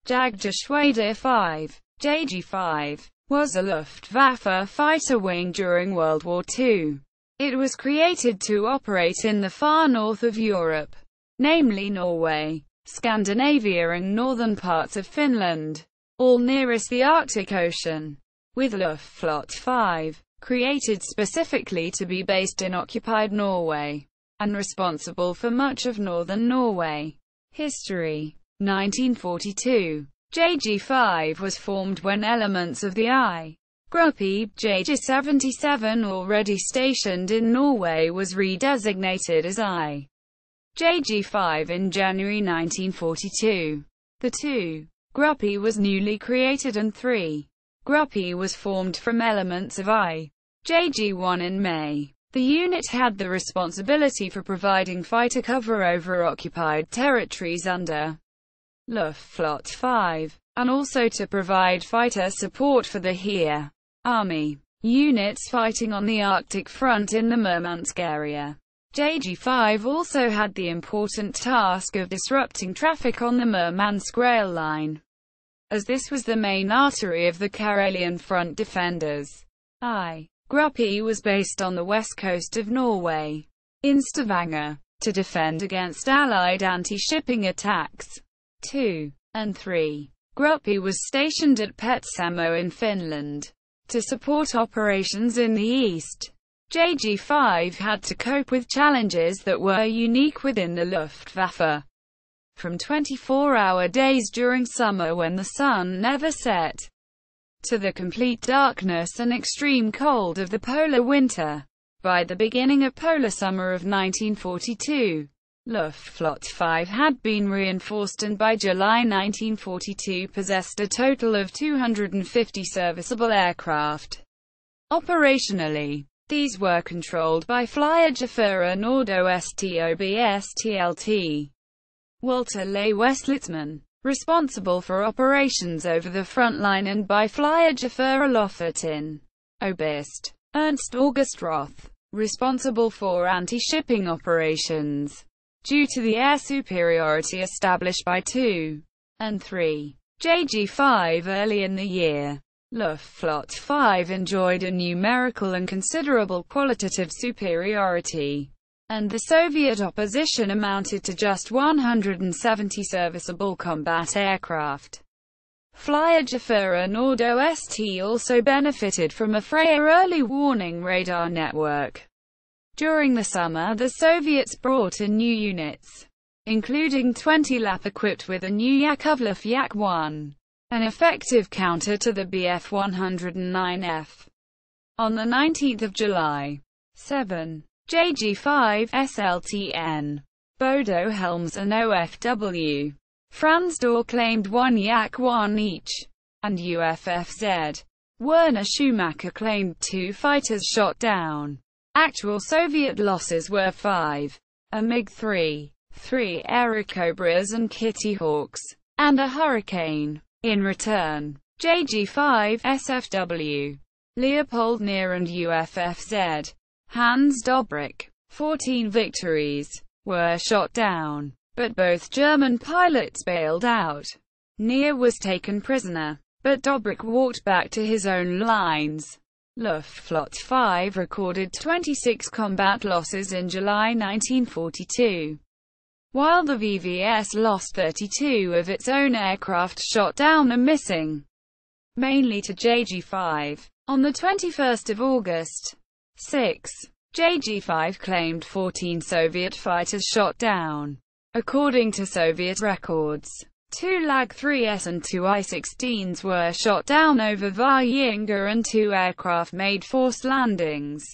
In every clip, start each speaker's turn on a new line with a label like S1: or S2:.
S1: Jagdgeschwader 5, JG5, was a Luftwaffe fighter wing during World War II. It was created to operate in the far north of Europe, namely Norway, Scandinavia and northern parts of Finland, all nearest the Arctic Ocean, with Luftflotte 5, created specifically to be based in occupied Norway, and responsible for much of northern Norway. History: 1942. JG5 was formed when elements of the I. Gruppe JG77 already stationed in Norway was redesignated as I. JG5 in January 1942. The 2. Gruppe was newly created and 3. Gruppe was formed from elements of I. JG1 in May. The unit had the responsibility for providing fighter cover over occupied territories under Luftflotte 5, and also to provide fighter support for the Heer Army units fighting on the Arctic front in the Murmansk area. JG5 also had the important task of disrupting traffic on the Murmansk rail line, as this was the main artery of the Karelian front defenders. I. Gruppe was based on the west coast of Norway, in Stavanger, to defend against Allied anti-shipping attacks. 2 and 3. Gruppe was stationed at Petsamo in Finland, to support operations in the east. JG5 had to cope with challenges that were unique within the Luftwaffe, from 24-hour days during summer when the sun never set, to the complete darkness and extreme cold of the polar winter. By the beginning of polar summer of 1942, Luftflotte 5 had been reinforced and by July 1942 possessed a total of 250 serviceable aircraft. Operationally, these were controlled by Flygerführer Nordøst-OBSTLT Walter Le Westlitzman, responsible for operations over the front line, and by Flygerführer Lofoten Oberst Ernst August Roth, responsible for anti-shipping operations. Due to the air superiority established by 2 and 3. JG5 early in the year, Luftflotte 5 enjoyed a numerical and considerable qualitative superiority, and the Soviet opposition amounted to just 170 serviceable combat aircraft. Flygerführer Nordøst also benefited from a Freya early warning radar network. During the summer, the Soviets brought in new units, including 20 LAP equipped with a new Yakovlev Yak-1, an effective counter to the Bf-109F. On 19 July, 7. JG5 SLTN, Bodo Helms and OFW. Franzdor claimed 1 Yak-1 each, and UFFZ. Werner Schumacher claimed 2 fighters shot down. Actual Soviet losses were 5, a MiG-3, 3 Airacobras and Kitty Hawks, and a Hurricane. In return, JG5 SFW, Leopold Near and UFFZ, Hans Dobrik, 14 victories, were shot down, but both German pilots bailed out. Near was taken prisoner, but Dobrik walked back to his own lines. Luftflotte 5 recorded 26 combat losses in July 1942, while the VVS lost 32 of its own aircraft shot down or missing, mainly to JG5. On 21 August, 6. JG5 claimed 14 Soviet fighters shot down. According to Soviet records, 2 Lag-3s and 2 I-16s were shot down over Valjinga and 2 aircraft made forced landings.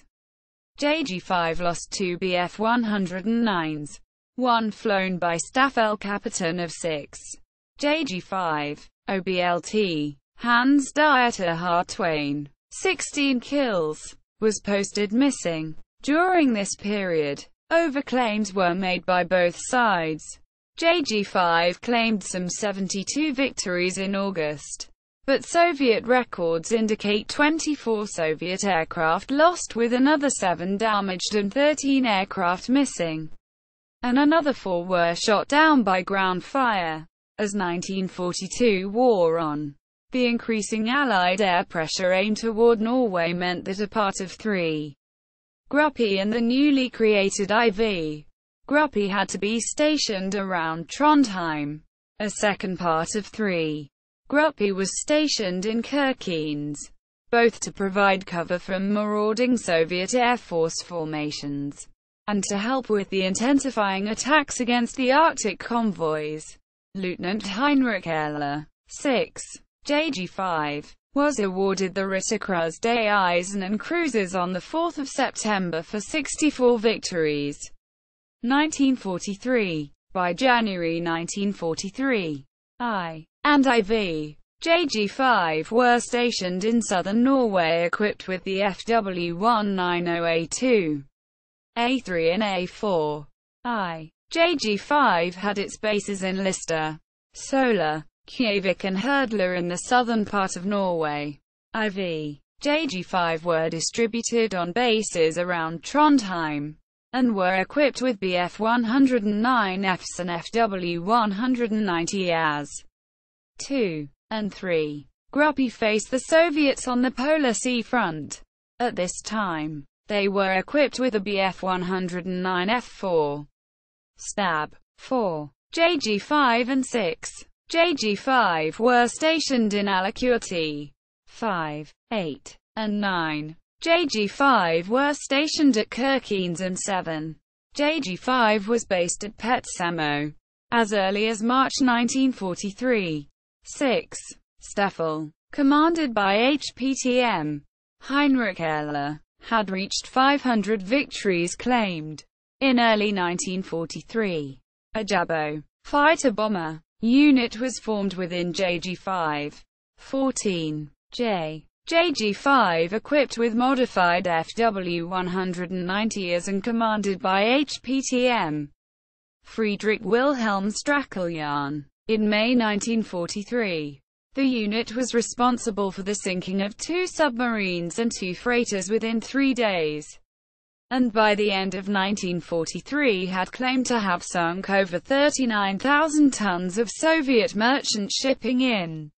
S1: JG5 lost 2 Bf-109s, 1 flown by Staffel Captain of 6. JG5, OBLT, Hans Dieter Hartwain, 16 kills, was posted missing. During this period, overclaims were made by both sides. JG5 claimed some 72 victories in August, but Soviet records indicate 24 Soviet aircraft lost with another 7 damaged and 13 aircraft missing, and another 4 were shot down by ground fire. As 1942 wore on, the increasing Allied air pressure aimed toward Norway meant that a part of 3 Gruppe and the newly created IV Gruppe had to be stationed around Trondheim. A second part of 3 Gruppe was stationed in Kirkenes, both to provide cover from marauding Soviet Air Force formations, and to help with the intensifying attacks against the Arctic convoys. Lieutenant Heinrich Erler, 6. JG5, was awarded the Ritterkreuz des Eisernen Cruisers on 4 September for 64 victories. 1943. By January 1943, I and IV JG5 were stationed in southern Norway equipped with the FW190A2, A3 and A4. JG5 had its bases in Lister, Sola, Kjevik and Herdla in the southern part of Norway. IV JG5 were distributed on bases around Trondheim, and were equipped with Bf 109Fs and FW190 as 2 and 3 Gruppe faced the Soviets on the Polar Sea front. At this time, they were equipped with a Bf 109F4. Stab 4. JG5 and 6. JG5 were stationed in Alakurti. 5, 8, and 9. JG5 were stationed at Kirkenes and 7. JG5 was based at Petsamo. As early as March 1943. 6. Staffel, commanded by HPTM Heinrich Erler, had reached 500 victories claimed. In early 1943, a Jabot fighter bomber unit was formed within JG5. 14. JG5 equipped with modified FW190s and commanded by HPTM Friedrich Wilhelm Stracheljan. In May 1943, the unit was responsible for the sinking of 2 submarines and 2 freighters within 3 days, and by the end of 1943 had claimed to have sunk over 39,000 tons of Soviet merchant shipping in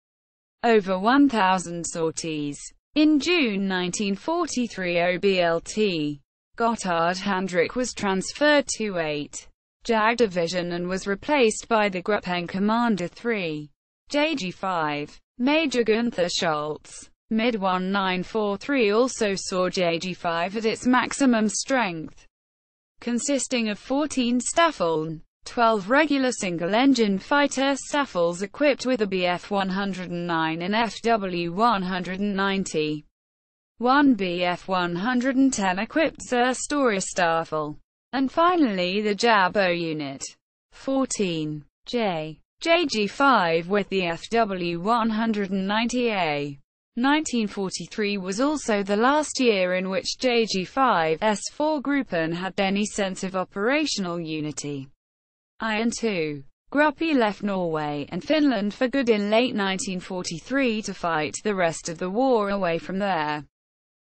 S1: over 1,000 sorties. In June 1943, OBLT Gotthard Hendrik was transferred to 8 Jag Division and was replaced by the Gruppen Commander 3. JG5. Major Gunther Schultz, MID 1943, also saw JG5 at its maximum strength, consisting of 14 Staffeln, 12 regular single-engine fighter Staffels equipped with a Bf 109 and FW 190, 1 Bf 110 equipped Zur Staffel, and finally the Jabot unit. 14. JG5 with the FW 190A. 1943 was also the last year in which JG5's 4 Gruppen had any sense of operational unity. I and 2 Gruppe left Norway and Finland for good in late 1943 to fight the rest of the war away from their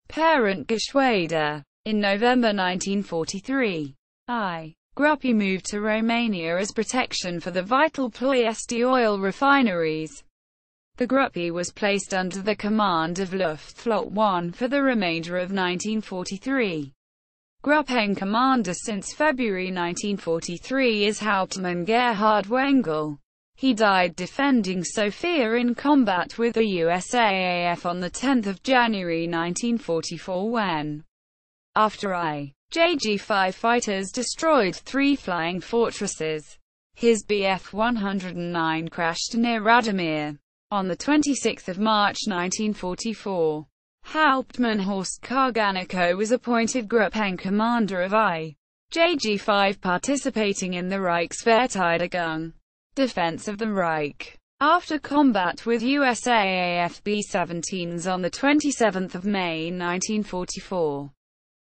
S1: parent Geschwader. In November 1943, I Gruppe moved to Romania as protection for the vital Ploiesti oil refineries. The Gruppe was placed under the command of Luftflotte 1 for the remainder of 1943. Gruppen commander since February 1943 is Hauptmann Gerhard Wengel. He died defending Sofia in combat with the USAAF on 10 January 1944 when, after JG5 fighters destroyed 3 flying fortresses, his Bf 109 crashed near Radomir. On 26 March 1944, Hauptmann Horst Karganiko was appointed Gruppen commander of JG5, participating in the Reichsverteidigung, defense of the Reich. After combat with USAAF B-17s on 27 May 1944,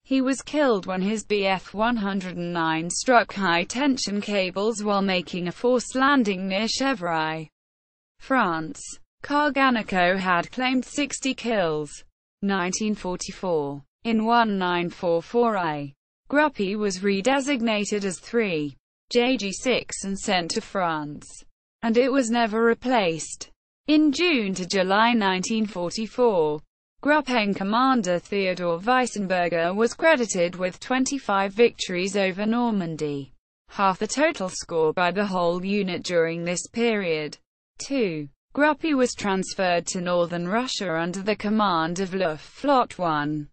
S1: he was killed when his Bf 109 struck high-tension cables while making a forced landing near Chevry, France. Karganiko had claimed 60 kills. 1944. In 1944, Gruppe was redesignated as 3 JG6 and sent to France. and it was never replaced. In June to July 1944, Gruppe Commander Theodor Weissenberger was credited with 25 victories over Normandy, half the total score by the whole unit during this period. 2. Gruppe was transferred to northern Russia under the command of Luftflotte 1,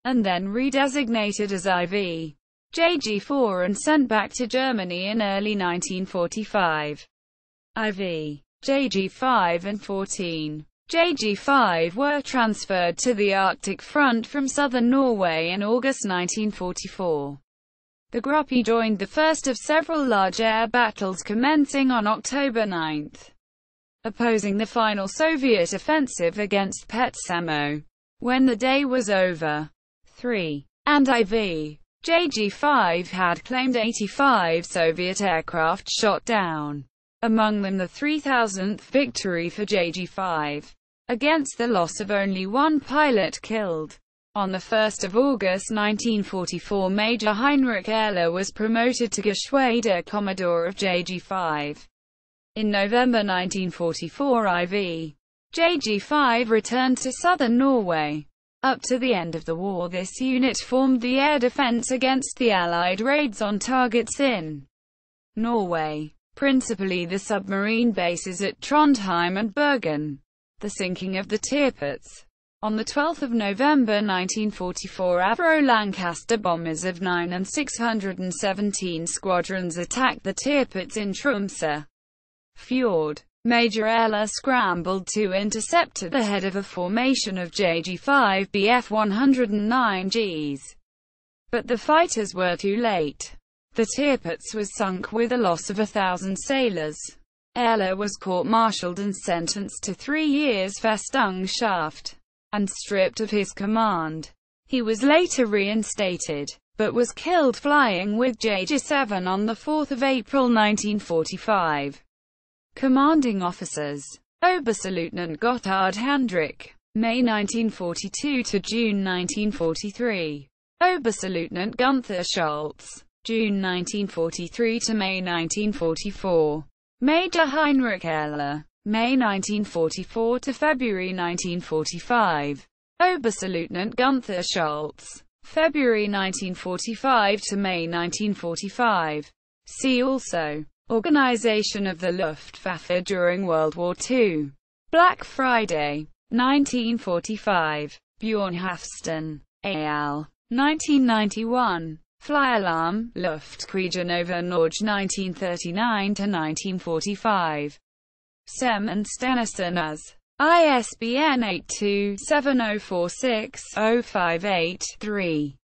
S1: and then redesignated as IV JG4 and sent back to Germany in early 1945. IV JG5 and 14 JG5 were transferred to the Arctic Front from southern Norway in August 1944. The Gruppe joined the first of several large air battles commencing on October 9, opposing the final Soviet offensive against Petsamo. When the day was over, 3. and IV JG5 had claimed 85 Soviet aircraft shot down, among them the 3,000th victory for JG5, against the loss of only one pilot killed. On 1 August 1944, Major Heinrich Erler was promoted to Geschwader Commodore of JG5. In November 1944, IV JG5 returned to southern Norway. Up to the end of the war, this unit formed the air defense against the Allied raids on targets in Norway, principally the submarine bases at Trondheim and Bergen. The sinking of the Tirpitz. On 12 November 1944, Avro-Lancaster bombers of 9 and 617 squadrons attacked the Tirpitz in Tromsø Fjord. Major Erler scrambled to intercept at the head of a formation of JG5 Bf 109Gs. But the fighters were too late. The Tirpitz was sunk with a loss of 1,000 sailors. Erler was court-martialed and sentenced to 3 years Festungshaft, and stripped of his command. He was later reinstated, but was killed flying with JG7 on 4 April 1945. Commanding officers: Oberstleutnant Gotthard Hendrik, May 1942 to June 1943. Oberstleutnant Gunther Schultz, June 1943 to May 1944. Major Heinrich Erler, May 1944 to February 1945. Oberstleutnant Gunther Schultz, February 1945 to May 1945. See also: Organization of the Luftwaffe during World War II. Black Friday, 1945. Bjorn Hafsten, A.L. 1991. Fly Alarm, Luftkriege over Norge 1939–1945. Sem and Stenison as. ISBN 82-7046-058-3.